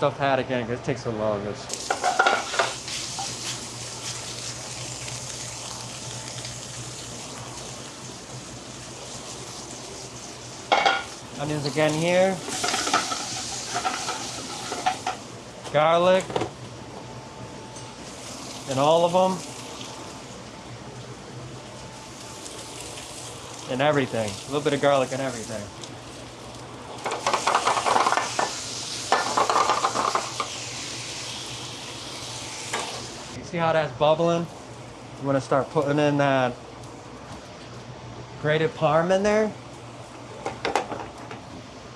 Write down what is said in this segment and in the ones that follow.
stuffed haddock in because it takes the longest. Onions again here. Garlic. And all of them. And everything. A little bit of garlic and everything. You see how that's bubbling? You want to start putting in that grated parm in there.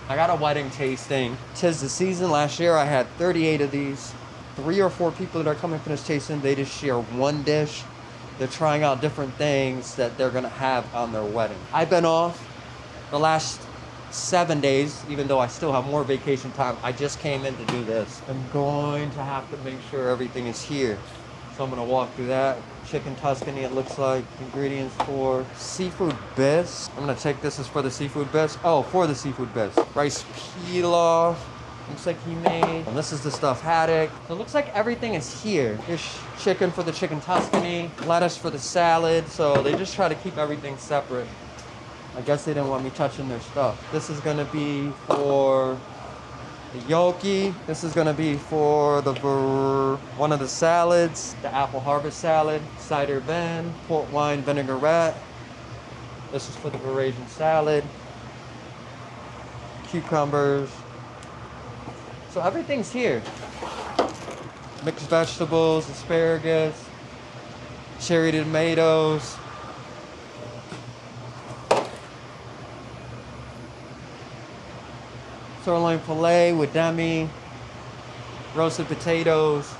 I got a wedding tasting. 'Tis the season. Last year I had 38 of these. 3 or 4 people that are coming for this tasting, they just share one dish. They're trying out different things that they're gonna have on their wedding. I've been off the last 7 days, even though I still have more vacation time. I just came in to do this. I'm going to have to make sure everything is here. So I'm gonna walk through that. Chicken Tuscany, it looks like. Ingredients for seafood bisque. I'm gonna take this as for the seafood bisque. Oh, for the seafood bisque. Rice pilaf. Looks like he made. And this is the stuffed haddock. So it looks like everything is here. There's chicken for the chicken Tuscany, lettuce for the salad. So they just try to keep everything separate. I guess they didn't want me touching their stuff. This is gonna be for the gnocchi. This is gonna be for the one of the salads, the apple harvest salad, cider ben, port wine vinaigrette. This is for the Eurasian salad, cucumbers. So everything's here. Mixed vegetables, asparagus, cherry tomatoes. Sirloin filet with demi, roasted potatoes,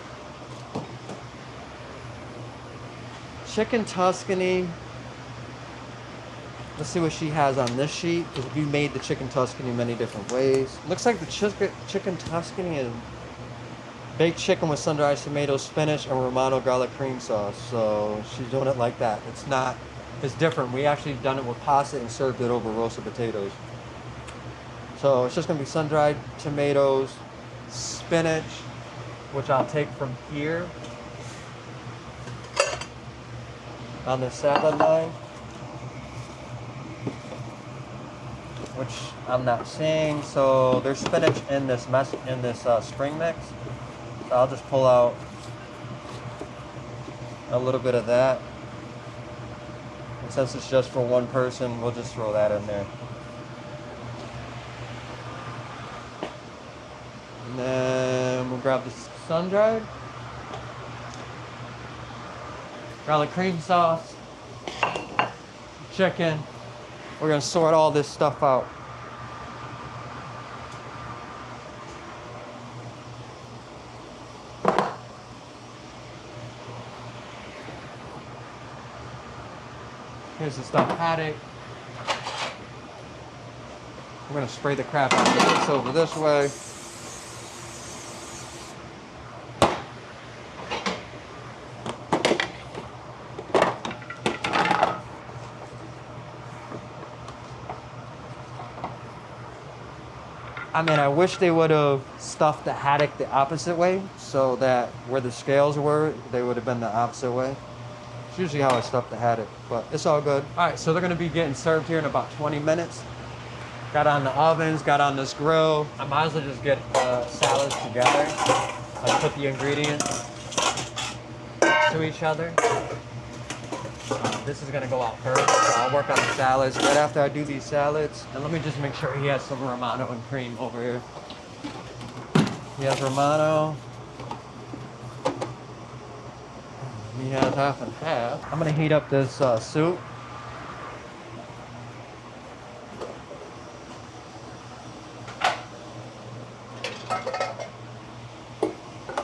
chicken Tuscany. Let's see what she has on this sheet, because we made the chicken Tuscany many different ways. Looks like the chicken Tuscany is baked chicken with sun-dried tomatoes, spinach, and Romano garlic cream sauce. So she's doing it like that. It's different. We actually done it with pasta and served it over roasted potatoes. So it's just gonna be sun-dried tomatoes, spinach, which I'll take from here on the salad line, which I'm not seeing. So there's spinach in this spring mix. So I'll just pull out a little bit of that. And since it's just for one person, we'll just throw that in there. And then we'll grab the sun-dried garlic cream sauce, chicken. We're gonna sort all this stuff out. Here's the stuffed haddock. I'm gonna spray the crap out of this over this way. I mean, I wish they would have stuffed the haddock the opposite way, so that where the scales were, they would have been the opposite way. It's usually how I stuff the haddock, but it's all good. All right, so they're gonna be getting served here in about 20 minutes. Got on the ovens, got on this grill. I might as well just get the salads together. I put the ingredients to each other. This is gonna go out first, so I'll work on the salads right after I do these salads. And let me just make sure he has some Romano and cream over here. He has Romano. He has half and half. I'm gonna heat up this soup.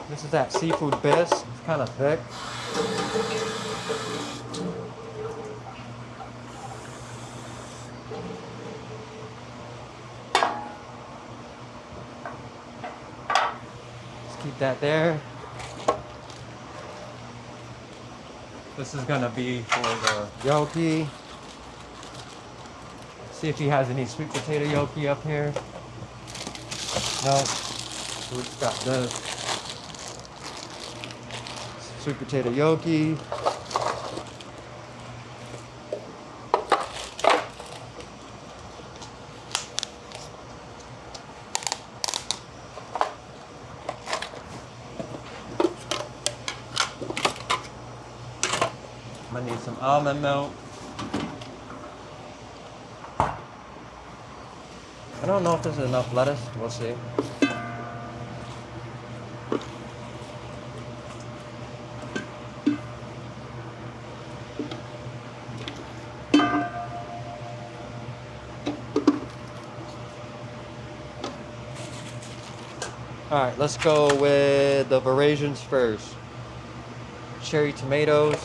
This is that seafood bisque. It's kind of thick. Keep that there. This is gonna be for the gnocchi. See if he has any sweet potato gnocchi up here. No. So we just got this sweet potato gnocchi. I'm gonna need some almond milk. I don't know if there's enough lettuce. We'll see. All right, let's go with the Varasians first. Cherry tomatoes.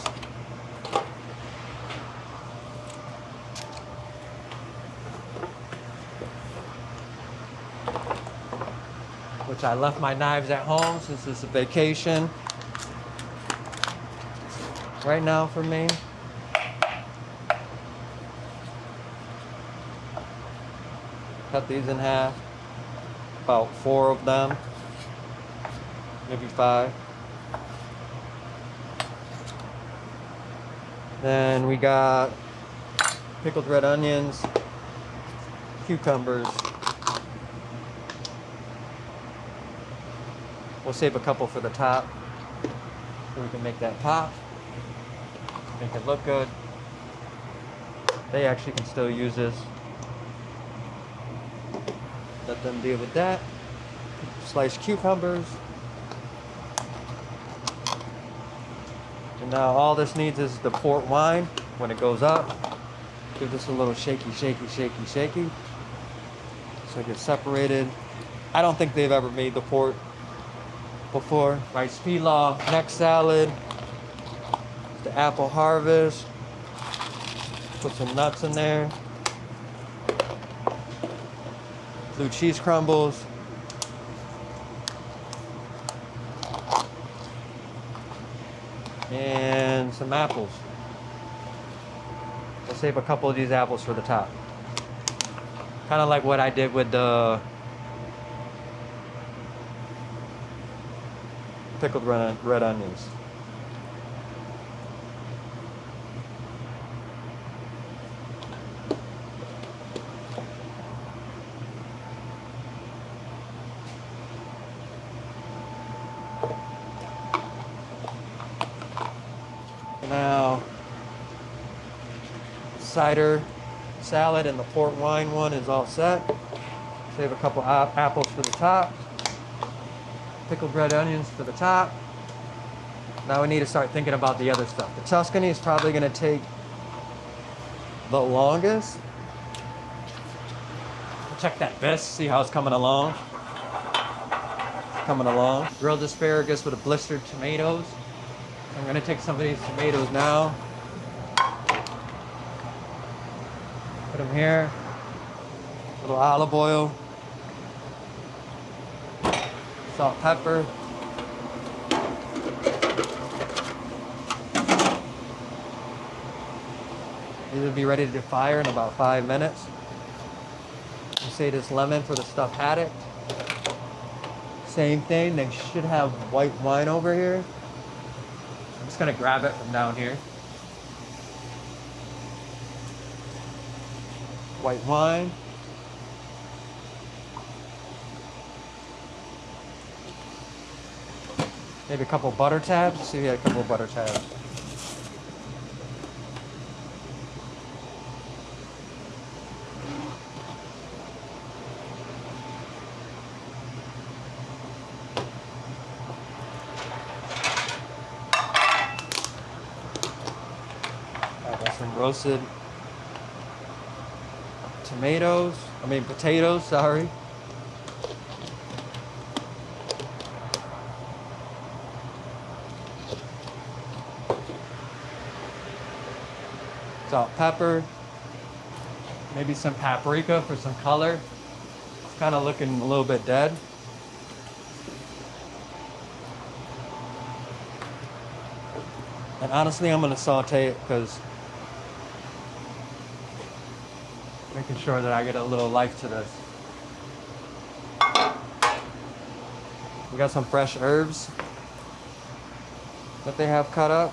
Which I left my knives at home since it's a vacation right now for me. Cut these in half. About 4 of them. Maybe 5. Then we got pickled red onions, cucumbers. We'll save a couple for the top so we can make that pop, make it look good. They actually can still use this. Let them deal with that. Sliced cucumbers. And now all this needs is the port wine. When it goes up, give this a little shaky, shaky, shaky, shaky. So it gets separated. I don't think they've ever made the port before. Rice pilaf, neck salad, the apple harvest. Put some nuts in there. Blue cheese crumbles. And some apples. We'll save a couple of these apples for the top. Kind of like what I did with the pickled red onions. Now, cider salad and the port wine one is all set. Save a couple apples for the top. Pickled red onions for the top. Now we need to start thinking about the other stuff. The Tuscany is probably going to take the longest. Check that bisque, see how it's coming along. Coming along. Grilled asparagus with the blistered tomatoes. I'm going to take some of these tomatoes now. Put them here. A little olive oil. Salt, pepper. These will be ready to fire in about 5 minutes. You say this lemon for the stuffed haddock. Same thing, they should have white wine over here. I'm just gonna grab it from down here. White wine. Maybe a couple butter tabs. See if we had a couple of butter tabs. I got some roasted potatoes, sorry. Salt, pepper, maybe some paprika for some color. It's kind of looking a little bit dead. And honestly, I'm going to saute it because making sure that I get a little life to this. We got some fresh herbs that they have cut up.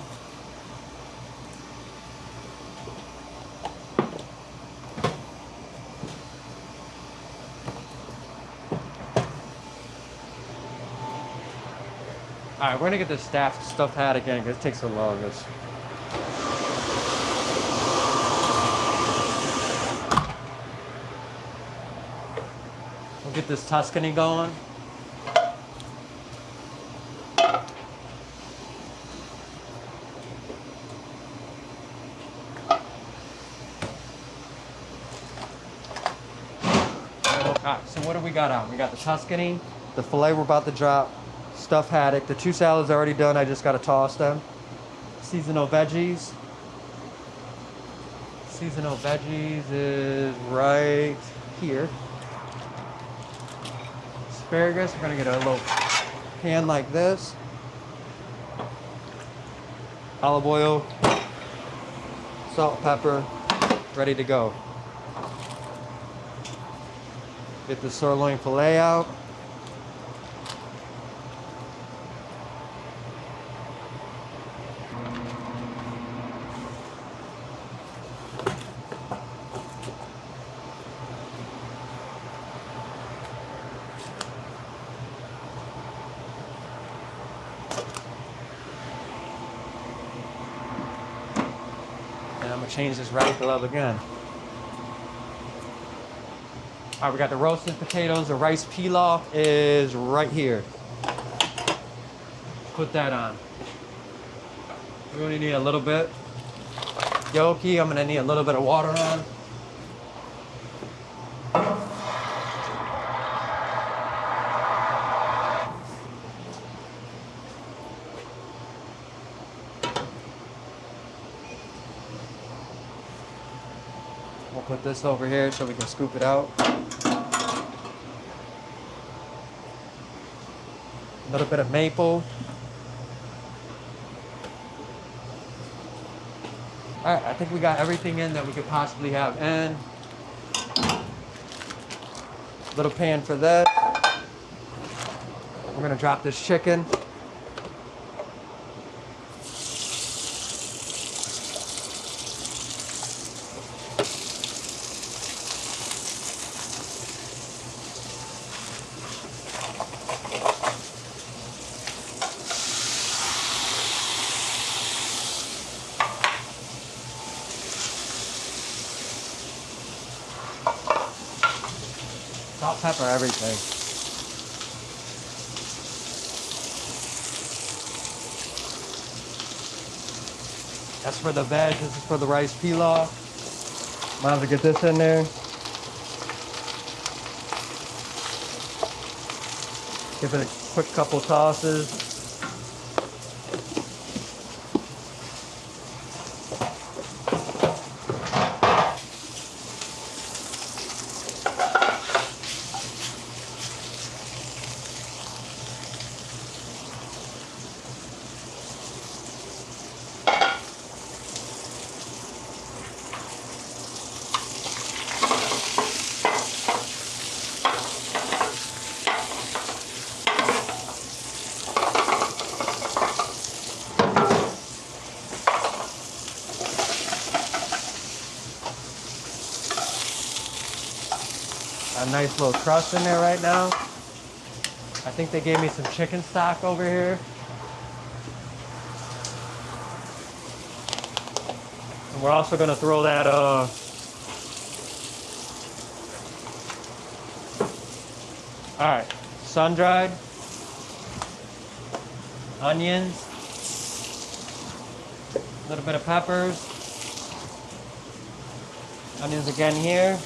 All right, we're gonna get this stuffed hat again because it takes the longest. We'll get this Tuscany going. Alright, so what do we got on? We got the Tuscany, the filet we're about to drop, stuffed haddock. The 2 salads are already done, I just gotta toss them. Seasonal veggies. Seasonal veggies is right here. Asparagus, we're gonna get a little pan like this. Olive oil, salt, pepper, ready to go. Get the sirloin filet out. And I'm gonna change this right glove again. All right, we got the roasted potatoes. The rice pilaf is right here. Put that on. We only need a little bit. Gnocchi, I'm gonna need a little bit of water on. We'll put this over here so we can scoop it out. A little bit of maple. All right, I think we got everything in that we could possibly have in. Little pan for that. We're gonna drop this chicken. Salt, pepper, everything. That's for the veg, this is for the rice pilaf. Might have to get this in there. Give it a quick couple tosses. A nice little crust in there right now. I think they gave me some chicken stock over here. And we're also gonna throw that alright, sun-dried onions, a little bit of peppers, onions again here,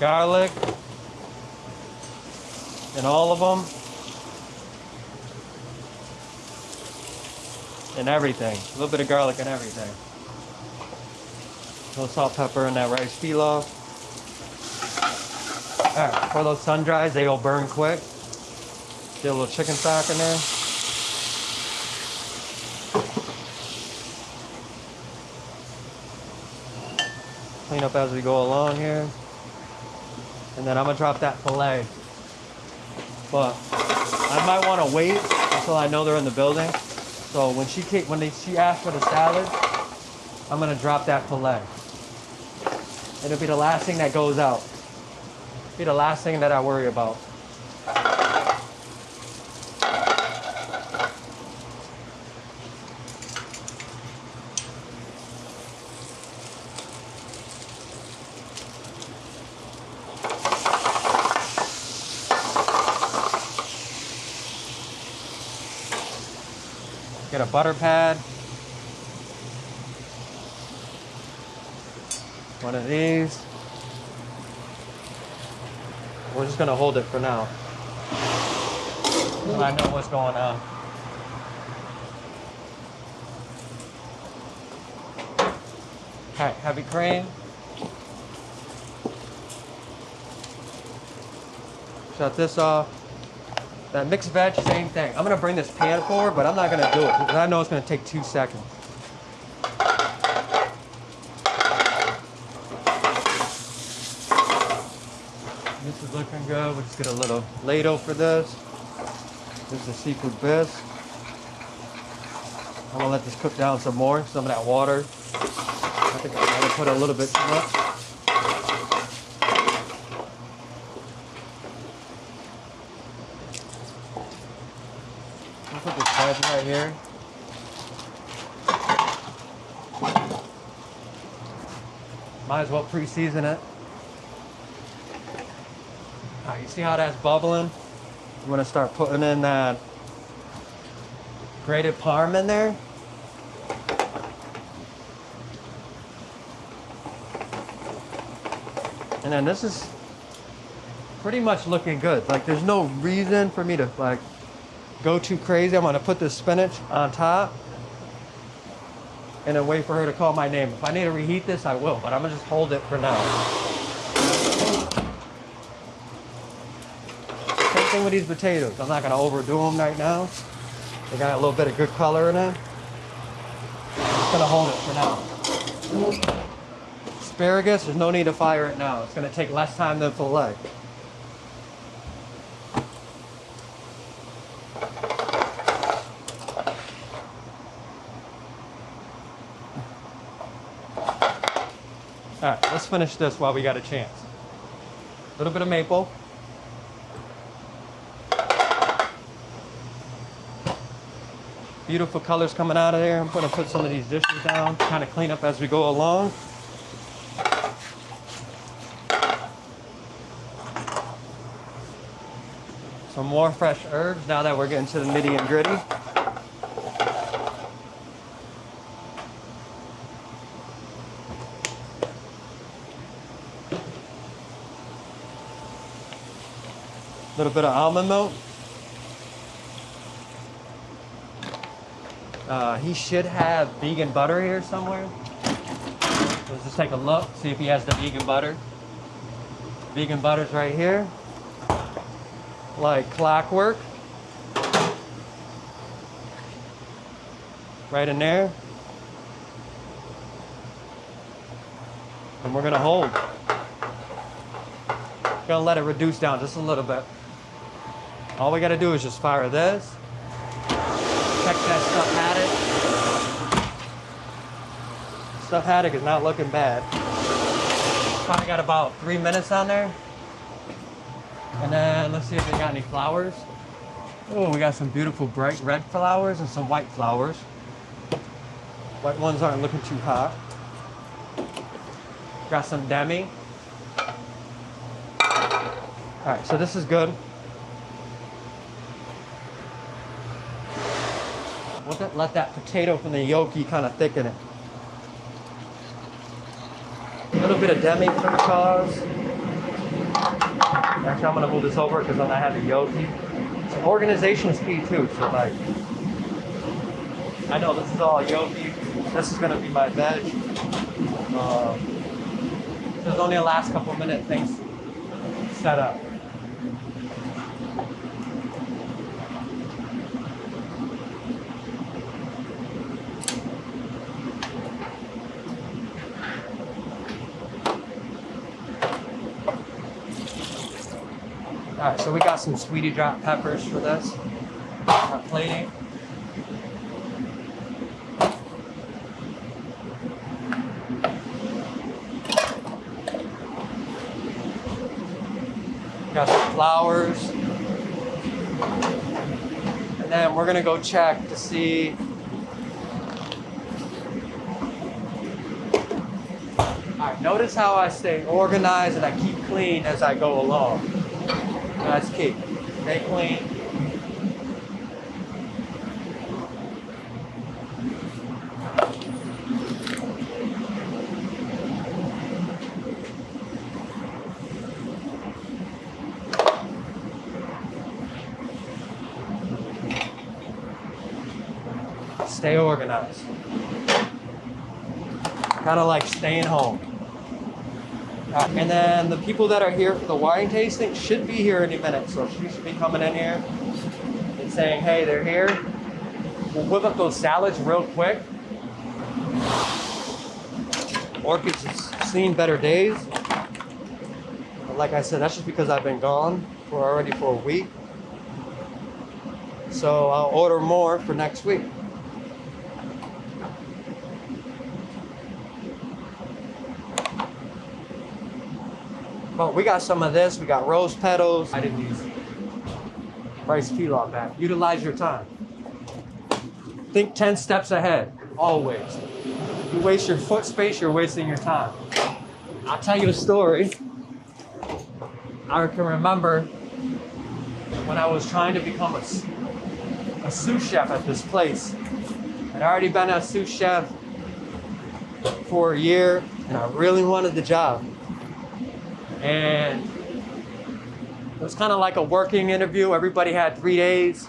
garlic, and all of them, and everything. A little bit of garlic and everything. A little salt, pepper, and that rice pilaf. Alright, for those sun dries, they'll burn quick. Get a little chicken stock in there. Clean up as we go along here. And then I'm gonna drop that filet but I might want to wait until I know they're in the building. So when she asks for the salad, I'm gonna drop that filet. It'll be the last thing that goes out. It'll be the last thing that I worry about. Get a butter pad. One of these. We're just gonna hold it for now. So I know what's going on. Okay, heavy cream. Shut this off. That mixed veg, same thing. I'm gonna bring this pan forward, but I'm not gonna do it because I know it's gonna take 2 seconds. This is looking good. We'll just get a little ladle for this. This is a seafood bisque. I'm gonna let this cook down some more. Some of that water. I think I'm gonna put a little bit too much. I'll put this veg right here. Might as well pre-season it. All right, you see how that's bubbling? I'm gonna start putting in that grated parm in there. And then this is pretty much looking good. Like there's no reason for me to like go too crazy. I'm gonna put this spinach on top and then wait for her to call my name. If I need to reheat this, I will, but I'm gonna just hold it for now. Same thing with these potatoes. I'm not gonna overdo them right now. They got a little bit of good color in it. I'm just gonna hold it for now. Asparagus, there's no need to fire it now. It's gonna take less time than filet. All right, let's finish this while we got a chance. A little bit of maple. Beautiful colors coming out of there. I'm gonna put some of these dishes down, kind of clean up as we go along. Some more fresh herbs now that we're getting to the nitty and gritty. A little bit of almond milk. He should have vegan butter here somewhere. Let's just take a look, see if he has the vegan butter. Vegan butter's right here. Like clockwork. Right in there. And we're gonna hold. Gonna let it reduce down just a little bit. All we gotta do is just fire this. Check that stuff haddock. Stuff haddock is not looking bad. Probably got about 3 minutes on there. And then let's see if they got any flowers. Oh, we got some beautiful bright red flowers and some white flowers. White ones aren't looking too hot. Got some demi. All right, so this is good. Let that potato from the yolky kind of thicken it. A little bit of demi for the cause. Actually, I'm gonna move this over because then I have the yolky. So organization is key too. So like, I know this is all yolky. This is gonna be my veg. There's only the last couple minute things set up. All right, so we got some sweetie drop peppers for this. Plating. Got some flowers. And then we're gonna go check to see. Alright, notice how I stay organized and I keep clean as I go along. That's key. Stay clean. Stay organized. Kind of like staying home. And then the people that are here for the wine tasting should be here any minute. So she should be coming in here and saying, hey, they're here. We'll whip up those salads real quick. Orchids has seen better days. But like I said, that's just because I've been gone for a week. So I'll order more for next week. But we got some of this. We got rose petals. I didn't use rice pilaf back. Utilize your time. Think 10 steps ahead, always. If you waste your foot space, you're wasting your time. I'll tell you a story. I can remember when I was trying to become a sous chef at this place. I'd already been a sous chef for a year, and I really wanted the job. And it was kind of like a working interview. Everybody had 3 days.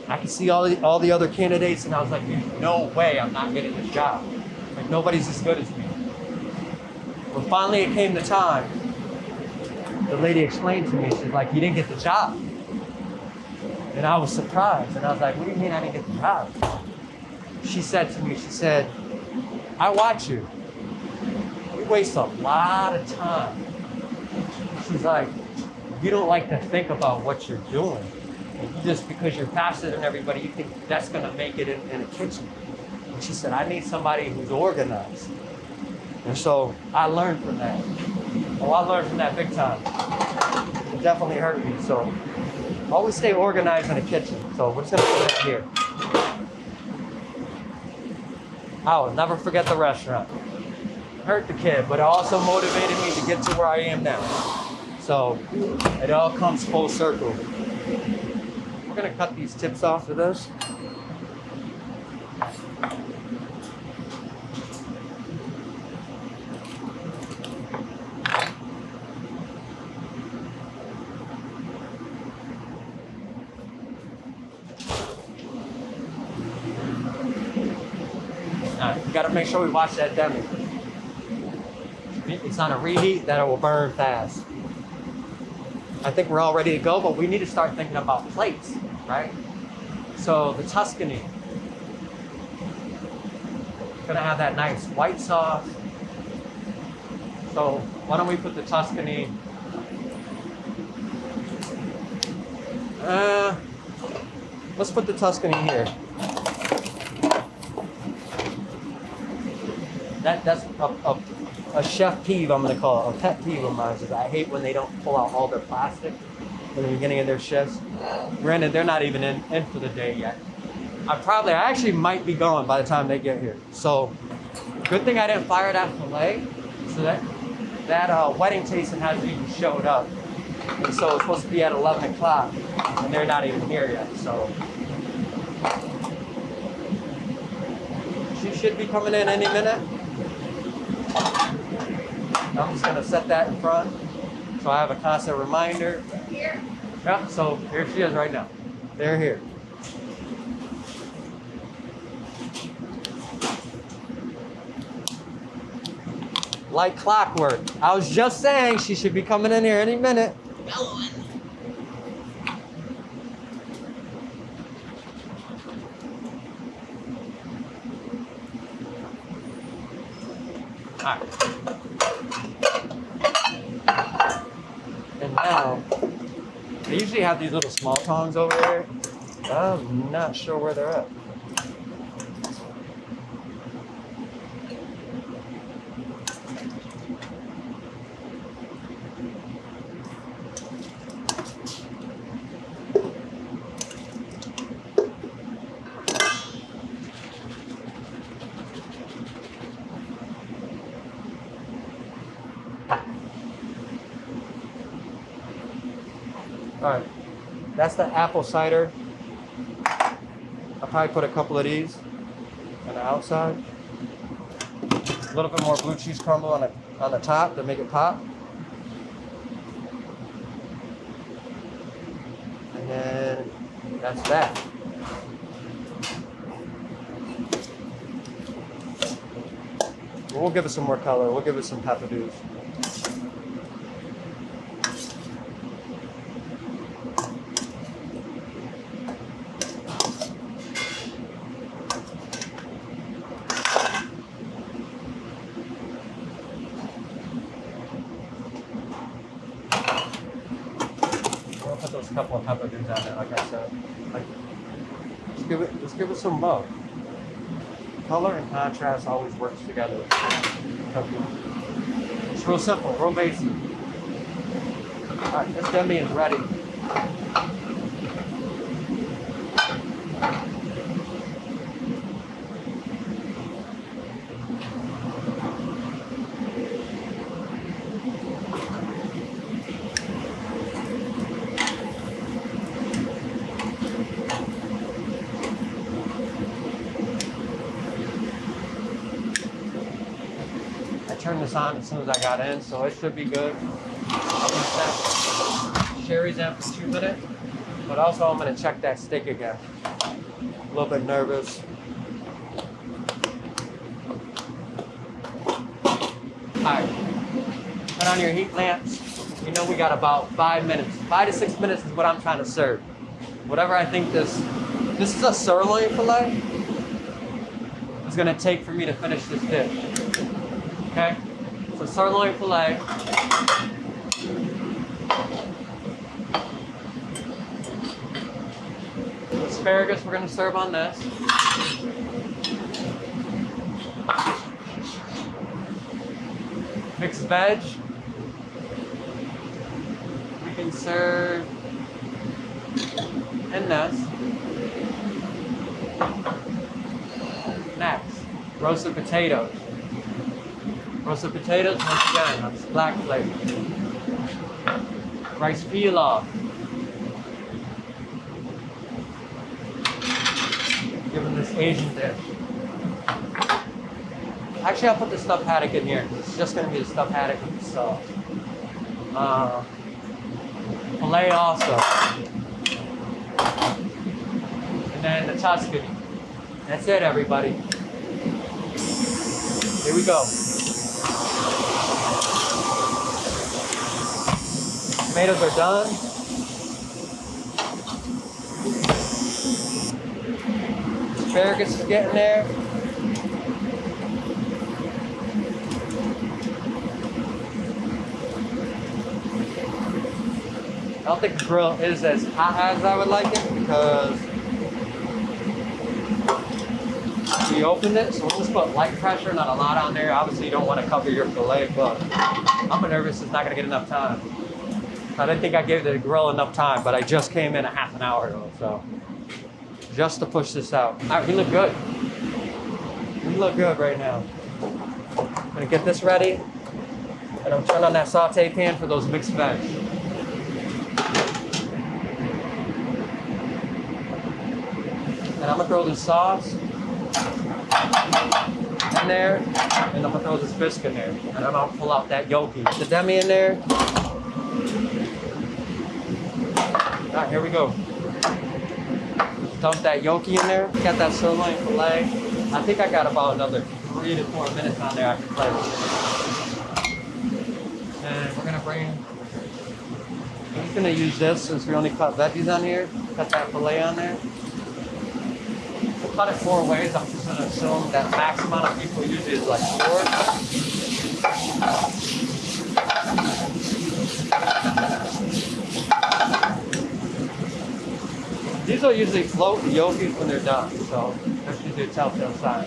I could see all the other candidates, and I was like, "There's no way I'm not getting this job. Like, nobody's as good as me." But finally, it came the time. The lady explained to me, she's like, "You didn't get the job." And I was surprised, and I was like, "What do you mean I didn't get the job?" She said to me, she said, "I watch you. You waste a lot of time." She's like, "You don't like to think about what you're doing. Just because you're faster than everybody, you think that's gonna make it in a kitchen." And she said, "I need somebody who's organized." And so I learned from that. Oh, I learned from that big time. It definitely hurt me. So always stay organized in the kitchen. So we're just gonna put that here. I will never forget the restaurant. Hurt the kid, but it also motivated me to get to where I am now. So it all comes full circle. We're gonna cut these tips off of this. All right, we gotta make sure we watch that demi. It's on a reheat that it will burn fast. I think we're all ready to go, but we need to start thinking about plates, right? So the Tuscany, gonna have that nice white sauce. So why don't we put the Tuscany? Let's put the Tuscany here. That's a chef peeve, I'm gonna call it, a pet peeve of mine, is I hate when they don't pull out all their plastic in the beginning of their shifts. Granted, they're not even in for the day yet. I actually might be gone by the time they get here. So, good thing I didn't fire that filet, so that wedding tasting hasn't even showed up. And so it's supposed to be at 11 o'clock, and they're not even here yet, so. She should be coming in any minute. I'm just gonna set that in front so I have a constant reminder. Here? Yeah, so here she is right now. They're here. Like clockwork. I was just saying she should be coming in here any minute. All right. And now They usually have these little small tongs over there. I'm not sure where they're at. All right, that's the apple cider. I'll probably put a couple of these on the outside. A little bit more blue cheese crumble on the top to make it pop. And then that's that. We'll give it some more color. We'll give it some peppadews. We'll put those couple of peppadews on there, like I said. Let's give it some love. Color and contrast always works together. It's real simple, real basic. All right, this demi is ready. Turned this on as soon as I got in, so it should be good. I'll be set. Sherry's in for 2 minutes, but also I'm gonna check that steak again. A little bit nervous. All right, turn on your heat lamps. You know we got about 5 minutes. 5 to 6 minutes is what I'm trying to serve. Whatever I think this is a sirloin fillet, it's gonna take for me to finish this dish. Okay, so sirloin fillet. Asparagus we're gonna serve on this. Mixed veg. We can serve in this. Next, roasted potatoes. Roasted potatoes, once again, on this black plate. Rice pilaf. Given this Asian dish. Actually, I'll put the stuffed haddock in here. It's just going to be the stuffed haddock with the sauce. Filet also. And then the Tuscany. That's it, everybody. Here we go. Tomatoes are done. Asparagus is getting there. I don't think the grill is as hot as I would like it because we opened it, so we'll just put light pressure, not a lot on there. Obviously, you don't want to cover your fillet, but I'm nervous it's not going to get enough time. I didn't think I gave the grill enough time, but I just came in a half an hour ago, so just to push this out. All right, we look good. We look good right now. I'm gonna get this ready, and I'm turning on that saute pan for those mixed veg. And I'm gonna throw the sauce in there, and I'm gonna throw this biscuit in there, and I'm gonna pull out that yolky. The demi in there. All right, here we go. Dump that yolky in there. Got that sirloin filet. I think I got about another 3 to 4 minutes on there I can play with. And we're gonna I'm just gonna use this since we only cut veggies on here. Cut that filet on there. We'll cut it 4 ways. I'm just gonna assume that max amount of people usually is like 4. These will usually float the yolkies when they're done, so that's usually a telltale sign.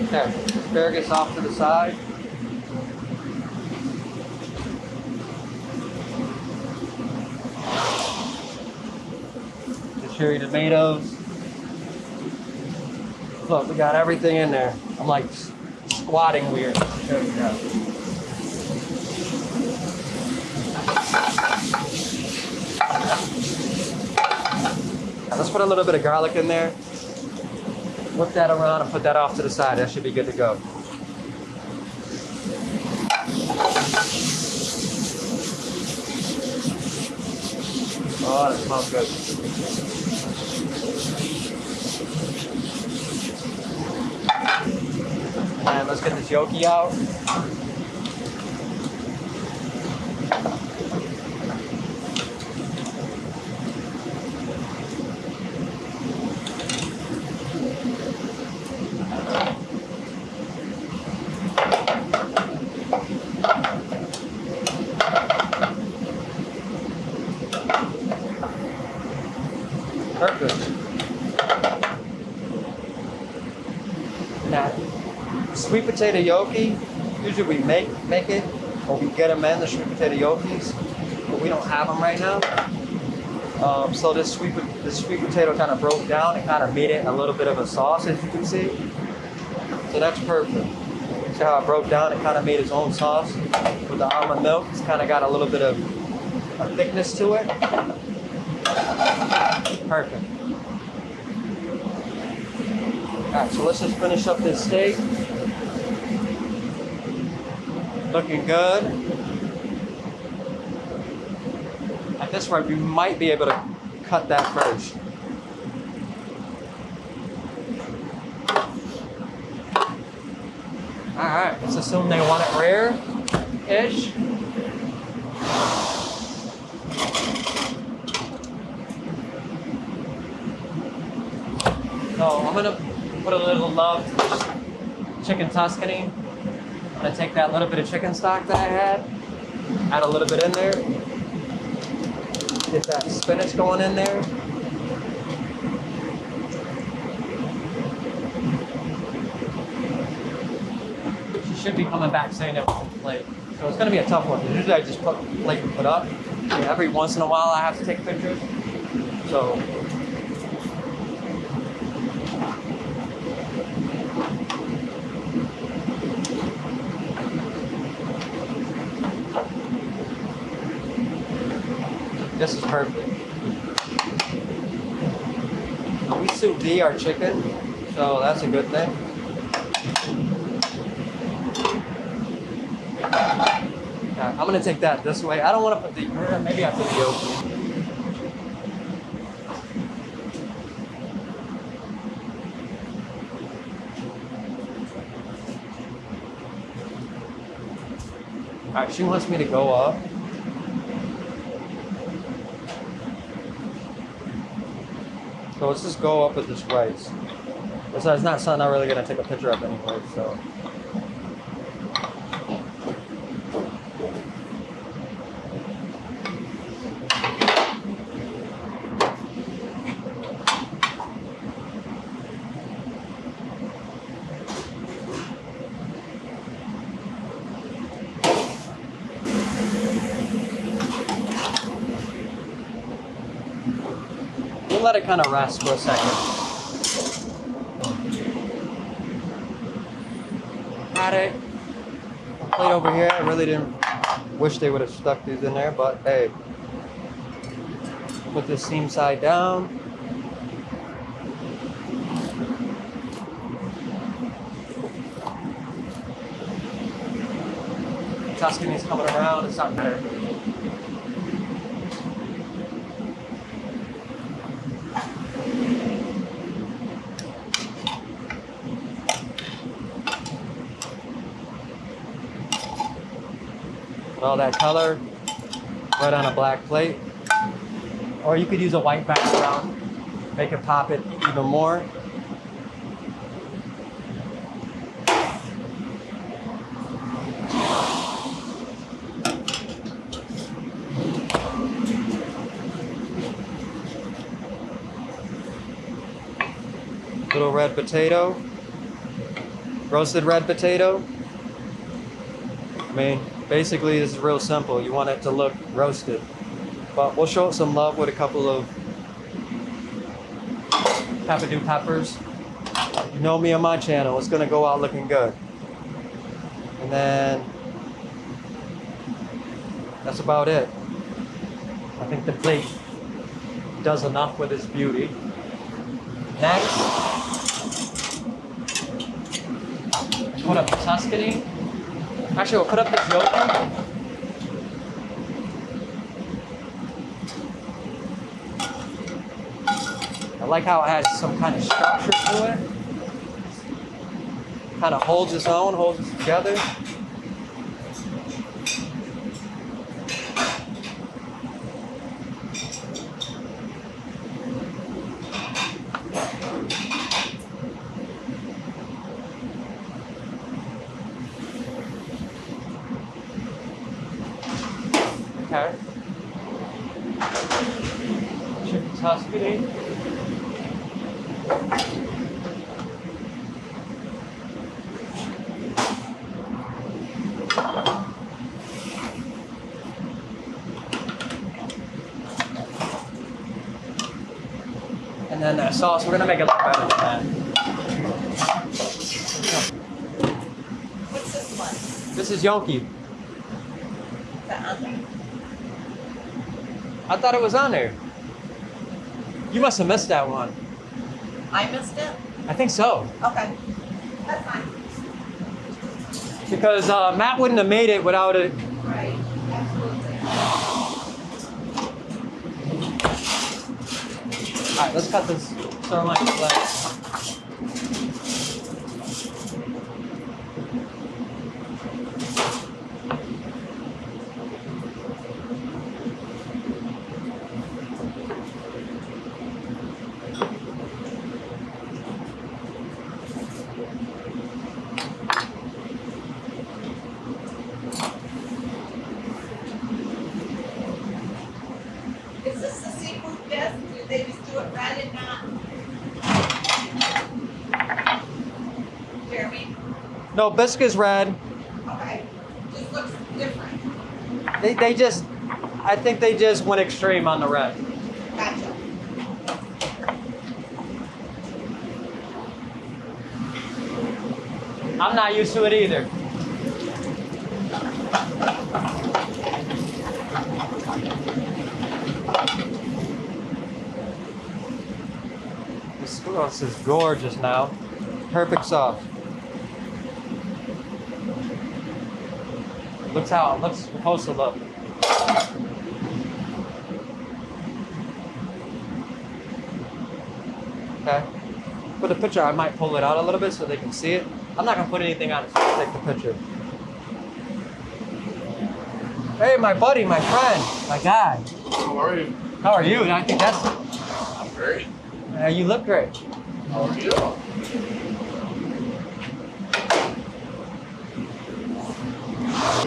There, asparagus off to the side. The cherry tomatoes. Look, we got everything in there. I'm like squatting weird. There we go. Now let's put a little bit of garlic in there. Whip that around and put that off to the side. That should be good to go. Oh, that smells good. And let's get this yoki out. Perfect. Now, sweet potato yoki, usually we make it, or we get them in, the sweet potato yokis, but we don't have them right now. So this sweet potato kind of broke down and kind of made it a little bit of a sauce, as you can see. So that's perfect. See how it broke down? It kind of made its own sauce with the almond milk. It's kind of got a little bit of a thickness to it. Perfect. Alright, so let's just finish up this steak. Looking good. At this point, we might be able to cut that first. Alright, let's assume they want it rare-ish. So I'm gonna put a little love to this chicken Tuscany. I'm gonna take that little bit of chicken stock that I had, add a little bit in there, get that spinach going in there. She should be coming back saying it was a plate. So it's gonna be a tough one. Usually I just put a plate and put up. Every once in a while I have to take pictures. So this is perfect. Now we sous vide our chicken, so that's a good thing. I'm gonna take that this way. I don't want to put the, maybe I put the yolk. All right, she wants me to go up. So let's just go up with this rice. It's not something I'm really gonna take a picture of anyway, so. Let it kind of rest for a second. Got it. Plate over here. I really didn't wish they would have stuck these in there, but hey. Put this seam side down. Tuscany's coming around. It's not better. All that color right on a black plate, or you could use a white background, make it pop it even more. Little red potato. Roasted red potato. I mean, basically this is real simple. You want it to look roasted. But we'll show it some love with a couple of Peppadew peppers. You know me on my channel, it's gonna go out looking good. And then that's about it. I think the plate does enough with its beauty. Next, put up the Tuscany. Actually, we'll put up this yolk. I like how it has some kind of structure to it. Kind of holds its own, holds it together. Okay. Chicken Tuscany. And then that sauce, we're gonna make it look better than that. What's this one? This is Yonki. The other. I thought it was on there. You must have missed that one. I missed it? I think so. Okay. That's fine. Because Matt wouldn't have made it without it. Right. Absolutely. All right, let's cut this sirloin flesh. Is this the seafood best? Do they just do it red and not? Jeremy? No, biscuit's red. Okay. Just looks different. They just, I think they just went extreme on the red. Gotcha. I'm not used to it either. This sauce is gorgeous now. Perfect sauce. Looks how it looks supposed to look. Okay. For the picture, I might pull it out a little bit so they can see it. I'm not gonna put anything on it, so I'll take the picture. Hey, my buddy, my friend, my guy. How are you? How are you? And I think that's I'm great. you look great. How are you?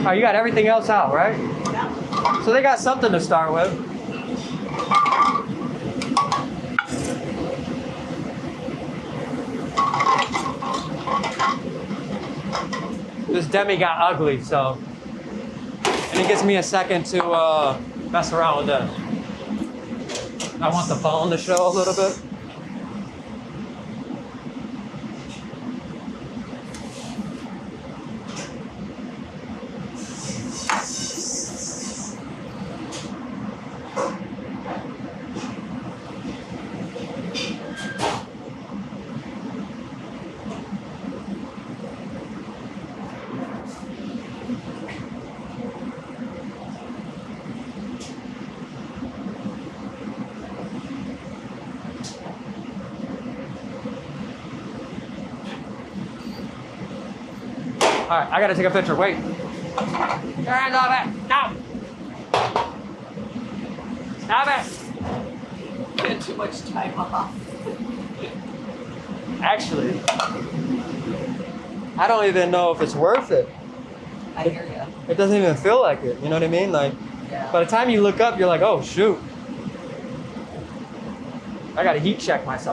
Oh, you got everything else out, right? Yeah. So they got something to start with. This demi got ugly, so. And it gives me a second to mess around with this. I want the bone to show a little bit. All right, I gotta take a picture. Wait. Your hands off it. Stop. Stop it. Get too much time off. Actually, I don't even know if it's worth it. I hear you. It doesn't even feel like it. You know what I mean? Like, Yeah. by the time you look up, you're like, oh, shoot. I gotta heat check myself.